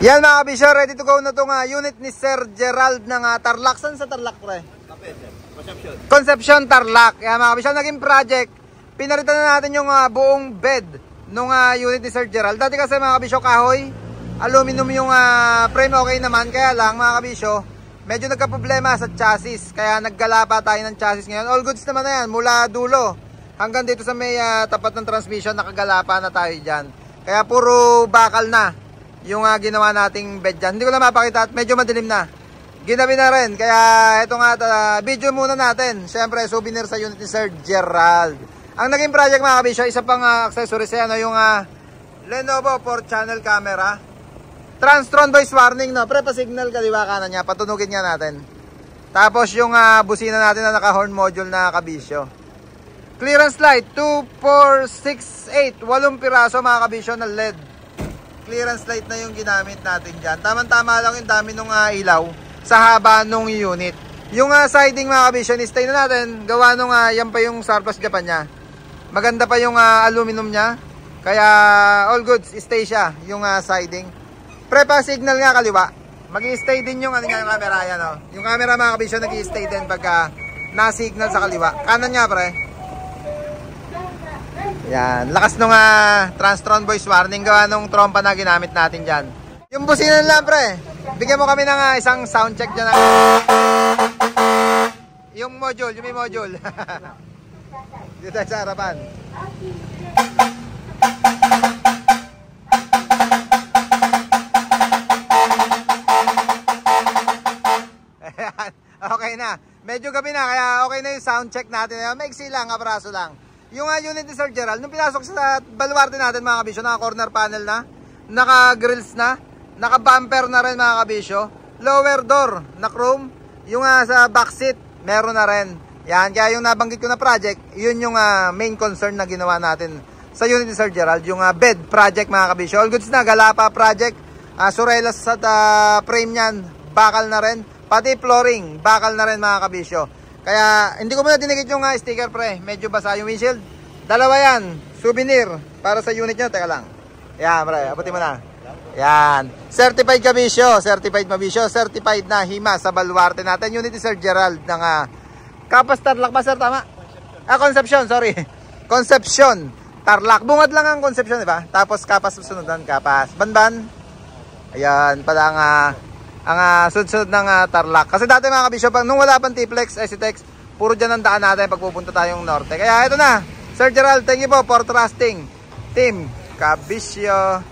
Yan mga kabisyo, ready to go na itong unit ni Sir Gerald ng Tarlac. Saan sa Tarlac, pre? Concepcion, Tarlac. Yan mga kabisyo, naging project. Pinalitan na natin yung buong bed nung unit ni Sir Gerald. Dati kasi mga kabisyo, kahoy, aluminum yung frame, okay naman. Kaya lang mga kabisyo, medyo nagka-problema sa chassis. Kaya naggala pa tayo ng chassis ngayon. All goods naman na yan, mula dulo hanggang dito sa may tapat ng transmission, nakagala pa na tayo dyan. Kaya puro bakal na yung ginawa nating bed dyan. Hindi ko na mapakita at medyo madilim na. Ginabi na rin. Kaya ito nga, video muna natin. Siyempre, souvenir sa unit ni Sir Gerald. Ang naging project mga kabisyo, isa pang accessories yan, yung Lenovo 4-channel camera. Transtron voice warning, no? Pre-pa-signal kaliwa kanan niya. Patunugin nga natin. Tapos yung busina natin na naka-horn module na kabisyo. Clearance light, 2, 4, 6, 8. 8 piraso mga kabisyo na LED. Clearance light na yung ginamit natin dyan. Tama-tama lang yung dami nung ilaw sa haba nung unit. Yung siding mga kabisyo, stay na natin. Gawa nung yan pa yung Surplus Japan niya. Maganda pa yung aluminum niya. Kaya all goods, stay siya yung siding. Prepa signal nga kaliwa. Mag-i-stay din yung yung camera yan. Oh. Yung camera mga kabisyo nag-i-stay din pagka na-signal sa kaliwa. Kanan nga pre. Yan, lakas nung Transtron voice warning gawa nung trompa na ginamit natin dyan. Yung busina lang pre, bigyan mo kami ng isang sound check dyan. Yung module, yung may module. Dito tayo sa harapan. Okay na, medyo gabi na kaya okay na yung sound check natin. Maiksi lang, abraso lang. Yung unit ni Sir Gerald, nung pinasok sa baluarte natin mga kabisyo, naka corner panel na, naka grills na, naka bumper na rin mga kabisyo, lower door na chrome, yung sa back seat, meron na rin. Yan, kaya yung nabanggit ko na project, yun yung main concern na ginawa natin sa unit ni Sir Gerald, yung bed project mga kabisyo. All goods na, Galapa project, surelas sa frame nyan, bakal na rin, pati flooring, bakal na rin mga kabisyo. Kaya hindi ko muna dinikit yung sticker pre. Medyo basa yung windshield. Dalawa yan. Souvenir para sa unit nyo. Teka lang. Yan pre. Abutin mo na. Yan. Certified kabisyo. Certified mabisyo. Certified na hima sa baluarte natin. Unit ni Sir Gerald ng Kapas Tarlac ba sir? Tama? Concepcion. Sorry. Concepcion. Tarlac. Bungad lang ang Concepcion diba? Tapos Kapas susunod Kapas. Banban. Ayan. Pala ang sunod ng Tarlac. Kasi dati mga kabisyo, nung wala pang T-Flex, SCTEX, puro dyan ang daan natin pag pupunta tayong norte. Kaya ito na, Sir Gerald, thank you po for trusting Team Kabisyo.